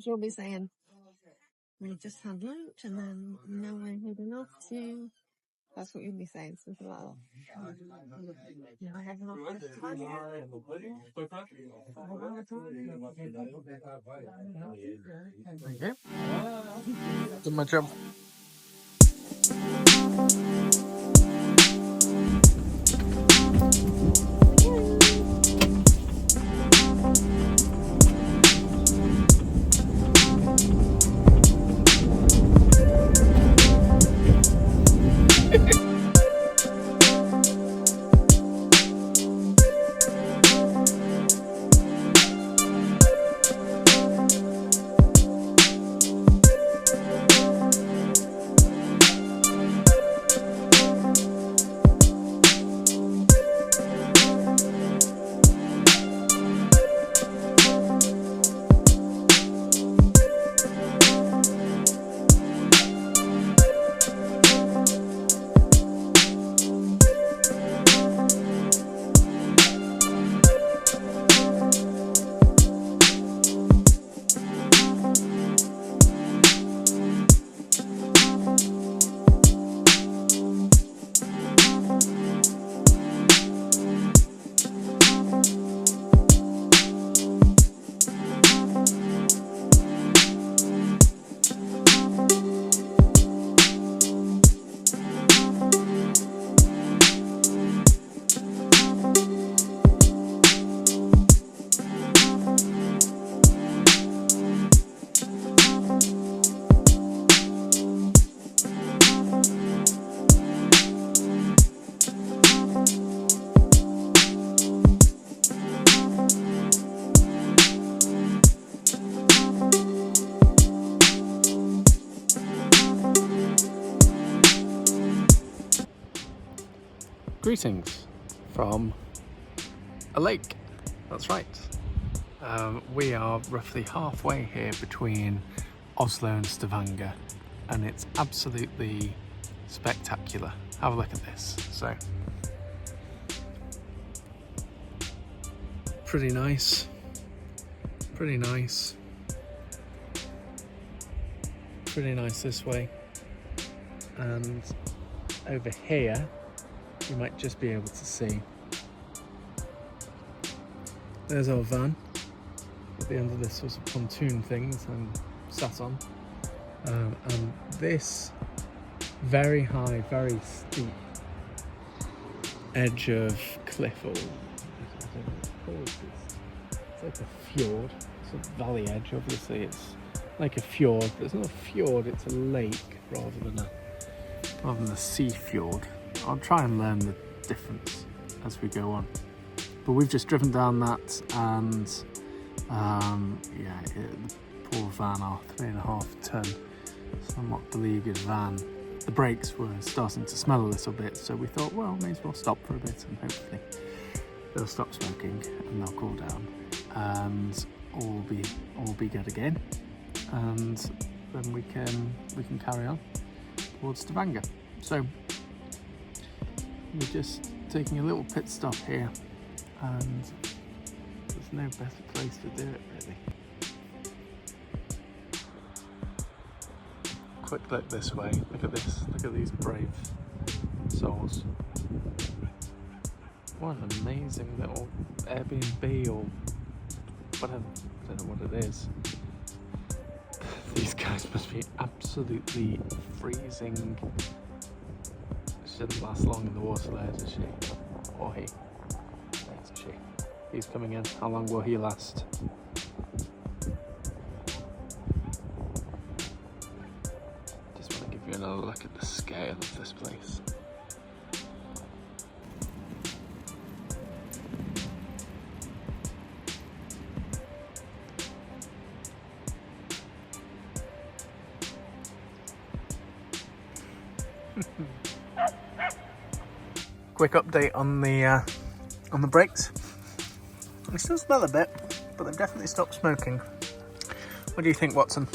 She'll be saying, we just had lunch and then now we're heading off to... That's what you'll be saying, something like that. Yeah, I have enough time. Okay. Done my job. Greetings from a lake. That's right. We are roughly halfway here between Oslo and Stavanger, and it's absolutely spectacular. Have a look at this. So, pretty nice. Pretty nice. Pretty nice this way. And over here, you might just be able to see. There's our van. At the end of this was a pontoon thing that I'm sat on. And this very high, very steep edge of cliff, or I don't know what it's called. It's like a fjord. It's a valley edge, obviously. It's like a fjord, but it's not a fjord, it's a lake rather than a sea fjord. I'll try and learn the difference as we go on. But we've just driven down that, and the poor van, our 3.5 ton, somewhat beleaguered van, the brakes were starting to smell a little bit, so we thought, well, may as well stop for a bit and hopefully they'll stop smoking and they'll cool down and all be good again, and then we can carry on towards Stavanger. So we're just taking a little pit stop here, and there's no better place to do it, really. Quick look this way. Look at this. Look at these brave souls. What an amazing little Airbnb or whatever. I don't know what it is. These guys must be absolutely freezing. She didn't last long in the water there, did she? Or he? There's a she. He's coming in. How long will he last? Just want to give you another look at the scale of this place. Quick update on the brakes. They still smell a bit, but they've definitely stopped smoking. What do you think, Watson?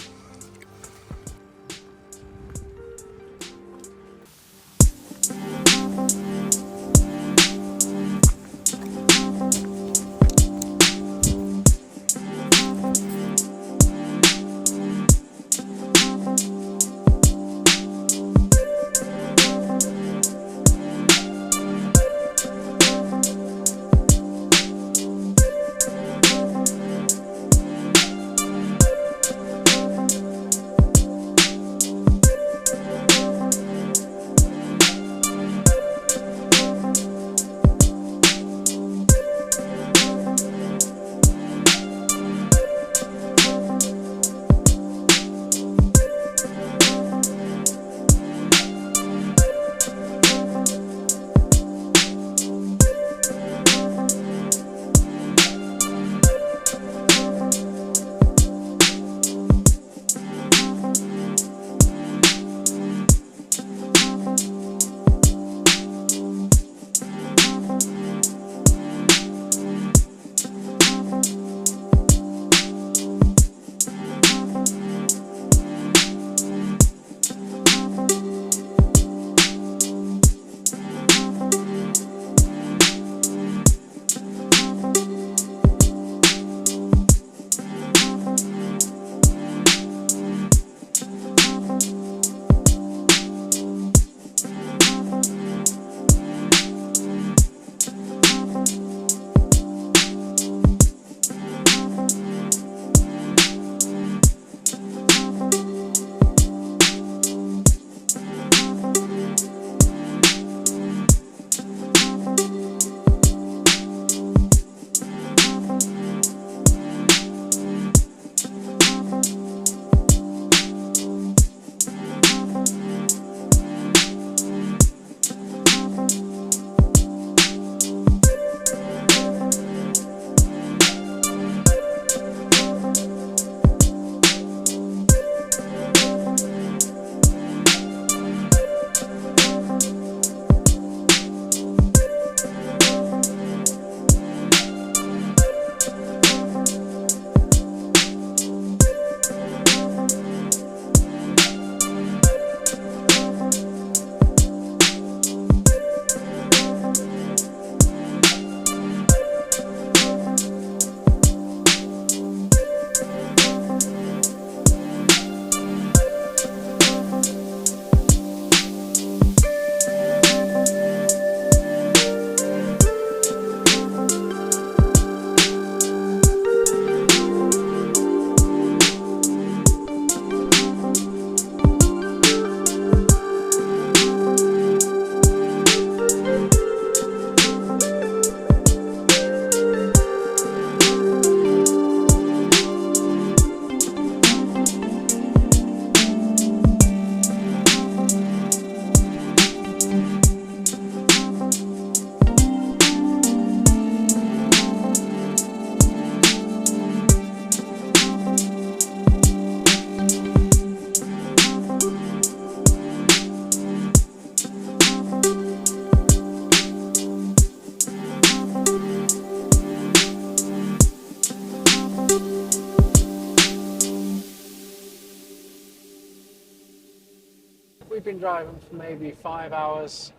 we've been driving for maybe 5 hours.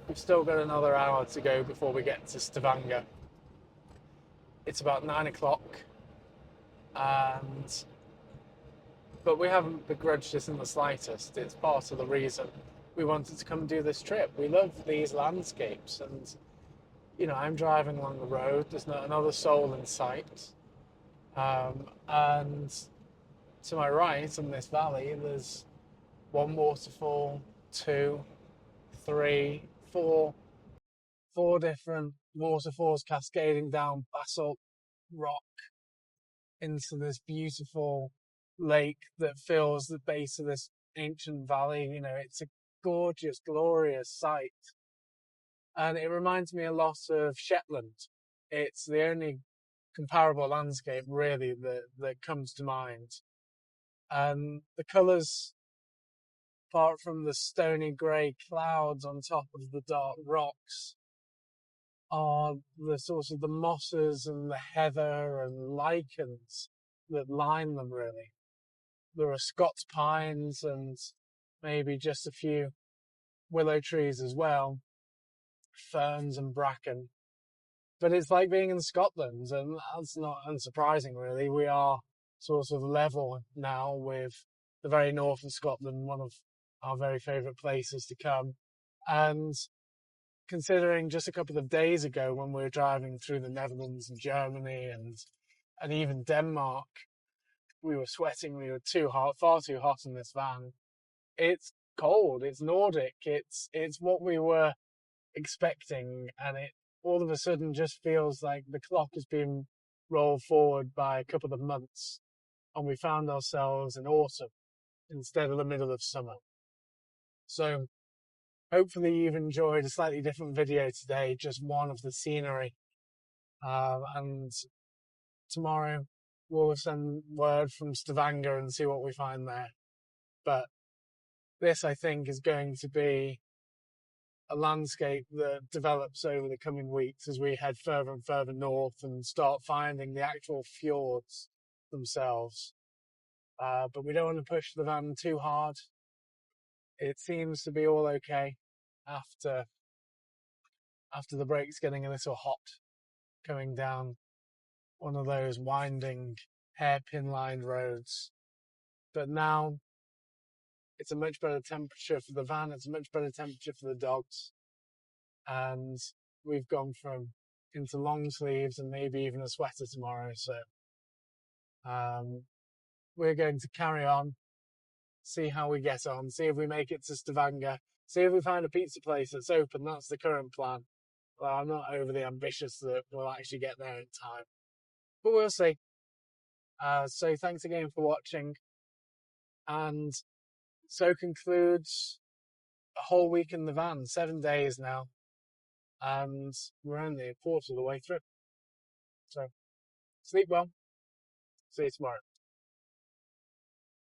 We've still got another hour to go before we get to Stavanger. It's about 9 o'clock, but we haven't begrudged this in the slightest. It's part of the reason we wanted to come do this trip. We love these landscapes, and I'm driving along the road. There's not another soul in sight, and to my right in this valley, there's one waterfall, two, three, four different waterfalls cascading down basalt rock into this beautiful lake that fills the base of this ancient valley. It's a gorgeous, glorious sight. And it reminds me a lot of Shetland. It's the only comparable landscape, really, that comes to mind. And the colours, apart from the stony grey clouds on top of the dark rocks, are the sorts of the mosses and the heather and lichens that line them, really. There are Scots pines and maybe just a few willow trees as well, ferns and bracken. But it's like being in Scotland, and that's not unsurprising, really. We are sort of level now with the very north of Scotland, one of our very favourite places to come. And considering just a couple of days ago when we were driving through the Netherlands and Germany and even Denmark, we were sweating, we were too hot, far too hot in this van. It's cold, it's Nordic, it's what we were expecting, and it all of a sudden just feels like the clock has been rolled forward by a couple of months, and we found ourselves in autumn instead of the middle of summer. So hopefully you've enjoyed a slightly different video today, just one of the scenery. And tomorrow we'll send word from Stavanger and see what we find there. But this, I think, is going to be a landscape that develops over the coming weeks as we head further and further north and start finding the actual fjords themselves. But we don't want to push the van too hard. It seems to be all okay after the brakes getting a little hot coming down one of those winding hairpin lined roads. But now it's a much better temperature for the van, it's a much better temperature for the dogs, and we've gone from into long sleeves and maybe even a sweater tomorrow. So we're going to carry on, see how we get on, see if we make it to Stavanger, see if we find a pizza place that's open. That's the current plan. Well, I'm not overly ambitious that we'll actually get there in time, but we'll see. So thanks again for watching, and so concludes a whole week in the van, 7 days now, and we're only a quarter of the way through. So sleep well, see you tomorrow.